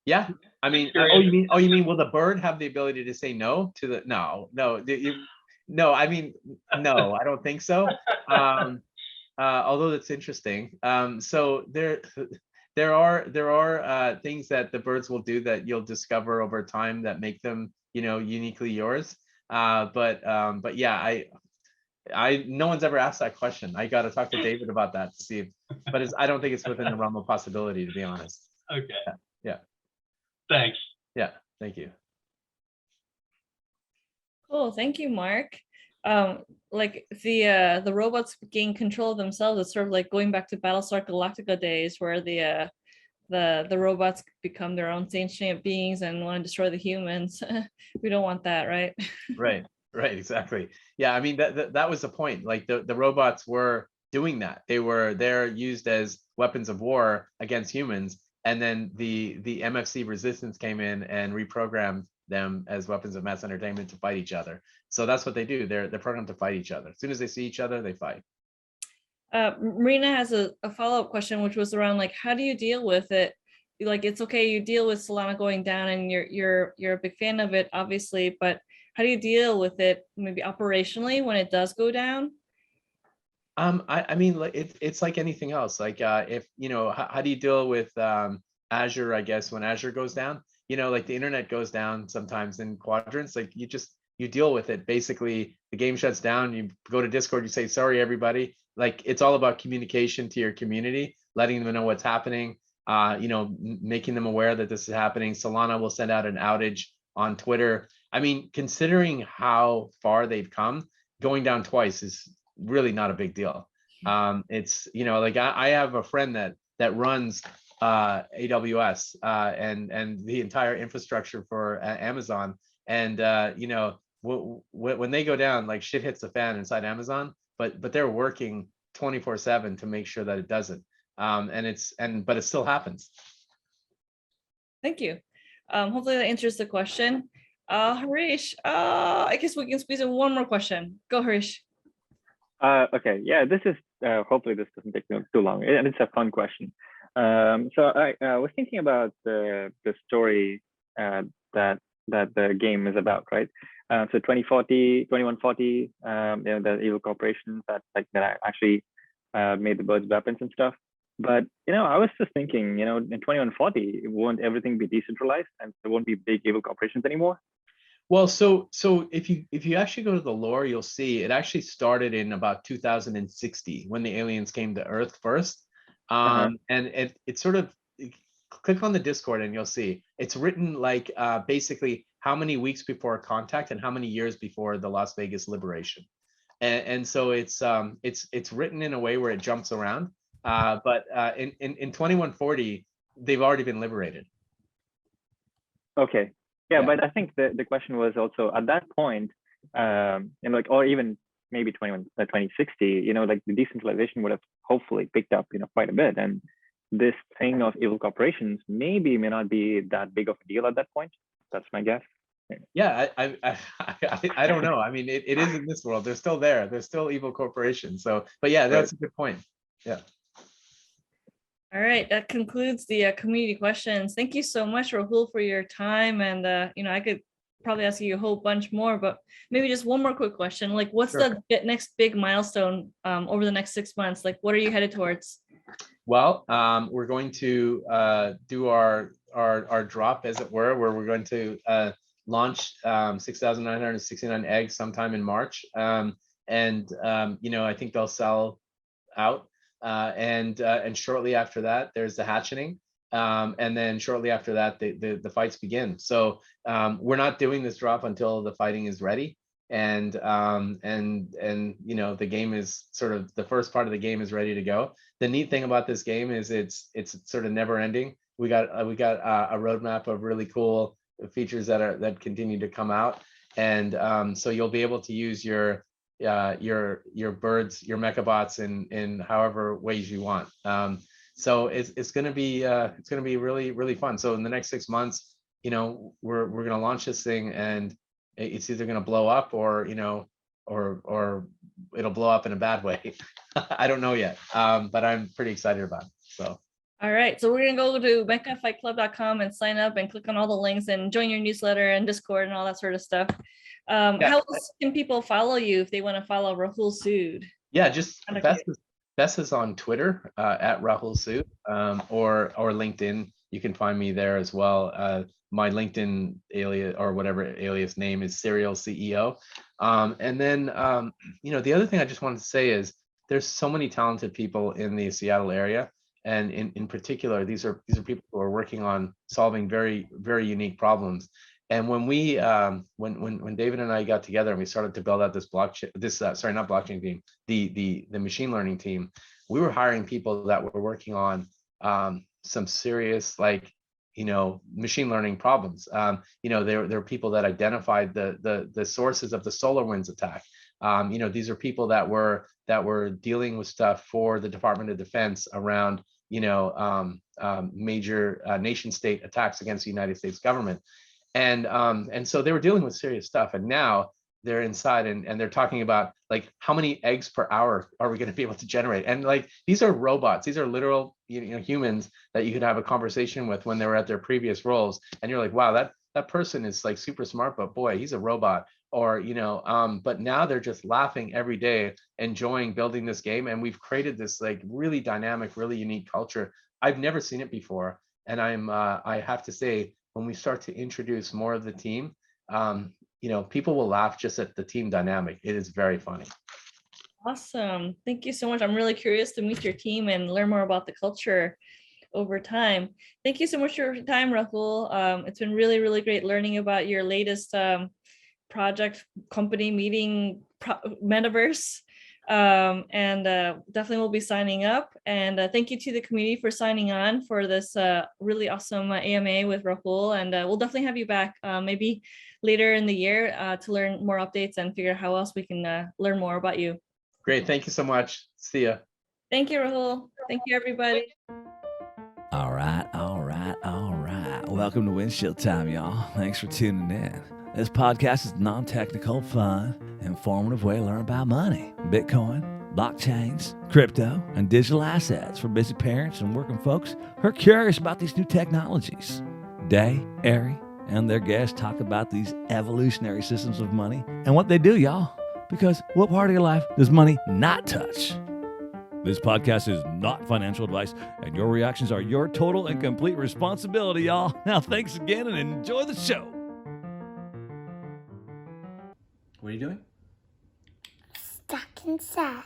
Yeah, I mean, you mean will the bird have the ability to say no to the no? I mean, no, I don't think so. Although that's interesting. So there are things that the birds will do that you'll discover over time that make them, uniquely yours. But yeah, no one's ever asked that question. I got to talk to David about that to see if, but I don't think it's within the realm of possibility, to be honest. Okay. Yeah. Thanks. Yeah. Thank you. Cool. Thank you, Mark. Like the robots gain control of themselves. It's sort of like going back to Battlestar Galactica days where the robots become their own sentient beings and want to destroy the humans. We don't want that, right? Right. Right. Exactly. Yeah. I mean, that was the point. Like the robots were doing that. They're used as weapons of war against humans. And then the MFC resistance came in and reprogrammed them as weapons of mass entertainment to fight each other. So that's what they do. They're programmed to fight each other. As soon as they see each other, they fight. Marina has a follow-up question, which was around like, how do you deal with it? Like, it's okay, you deal with Solana going down and you're a big fan of it, obviously, but how do you deal with it maybe operationally when it does go down? I mean, like it's like anything else. Like if how do you deal with Azure, I guess, when Azure goes down? Like the internet goes down sometimes in quadrants. Like you deal with it. Basically, the game shuts down, you go to Discord, you say, sorry, everybody. Like it's all about communication to your community, letting them know what's happening, making them aware that this is happening. Solana will send out an outage on Twitter. I mean, considering how far they've come, going down twice is really not a big deal. It's, like I have a friend that runs AWS and the entire infrastructure for Amazon. And, when they go down, like shit hits the fan inside Amazon, but they're working 24/7 to make sure that it doesn't. But it still happens. Thank you. Hopefully that answers the question. Harish, I guess we can squeeze in one more question. Go, Harish. Okay, yeah, this is hopefully this doesn't take too long, and it's a fun question. So I was thinking about the story that the game is about, right? So 2140, the evil corporations that actually made the birds weapons and stuff. But I was just thinking, in 2140, won't everything be decentralized and there won't be big evil corporations anymore? Well, so if you actually go to the lore, you'll see it actually started in about 2060 when the aliens came to Earth first. And it sort of, click on the Discord and you'll see it's written like basically how many weeks before contact and how many years before the Las Vegas liberation. And so it's written in a way where it jumps around. But in 2140, they've already been liberated. Okay. Yeah, but I think the question was also at that point, or even maybe 2060, like the decentralization would have hopefully picked up, quite a bit. And this thing of evil corporations may not be that big of a deal at that point. That's my guess. Yeah, I don't know. I mean, it is in this world. They're still there. They're still evil corporations. So, but yeah, that's a good point. Yeah. All right, that concludes the community questions. Thank you so much, Rahul, for your time. And I could probably ask you a whole bunch more, but maybe just one more quick question. Like, what's the next big milestone over the next 6 months? Like, what are you headed towards? Well, we're going to do our drop, as it were, where we're going to launch 6,969 eggs sometime in March. I think they'll sell out. And shortly after that, there's the hatching. And then shortly after that, the fights begin. So we're not doing this drop until the fighting is ready. And the game is sort of, the first part of the game is ready to go. The neat thing about this game is it's sort of never ending. We got a roadmap of really cool features that continue to come out. And so you'll be able to use your birds, your mechabots in however ways you want. So it's going to be really, really fun. So in the next 6 months, we're going to launch this thing, and it's either going to blow up or it'll blow up in a bad way. I don't know yet, but I'm pretty excited about it. So. All right, so we're gonna go to mechafightclub.com and sign up and click on all the links and join your newsletter and Discord and all that sort of stuff. How else can people follow you if they want to follow Rahul Sood? Yeah, just best is on Twitter at Rahul Sood, or LinkedIn. You can find me there as well. my LinkedIn alias or whatever alias name is Serial CEO. And then, the other thing I just wanted to say is there's so many talented people in the Seattle area. And in particular, these are people who are working on solving very, very unique problems. And when we, when David and I got together and we started to build out this not blockchain team, the machine learning team, we were hiring people that were working on some serious, machine learning problems. There were people that identified the sources of the SolarWinds attack. These are people that were dealing with stuff for the Department of Defense around major nation state attacks against the United States government. And so they were dealing with serious stuff. And now they're inside and they're talking about how many eggs per hour are we going to be able to generate? And these are robots. These are literal humans that you could have a conversation with when they were at their previous roles. And you're like, wow, that person is super smart, but boy, he's a robot. Or, but now they're just laughing every day, enjoying building this game. And we've created this really dynamic, really unique culture. I've never seen it before. And I have to say, when we start to introduce more of the team, people will laugh just at the team dynamic. It is very funny. Awesome. Thank you so much. I'm really curious to meet your team and learn more about the culture over time. Thank you so much for your time, Rahul. It's been really, really great learning about your latest project, company meeting, metaverse. And definitely we'll be signing up. And thank you to the community for signing on for this really awesome AMA with Rahul. And we'll definitely have you back maybe later in the year to learn more updates and figure out how else we can learn more about you. Great. Thank you so much. See ya. Thank you, Rahul. Thank you, everybody. All right. Welcome to Windshield Time, y'all. Thanks for tuning in. This podcast is non-technical, fun, informative way to learn about money, Bitcoin, blockchains, crypto, and digital assets for busy parents and working folks who are curious about these new technologies. Day, Arry, and their guests talk about these evolutionary systems of money and what they do, y'all. Because what part of your life does money not touch? This podcast is not financial advice, and your reactions are your total and complete responsibility, y'all. Now, thanks again and enjoy the show. What are you doing? Stuck inside.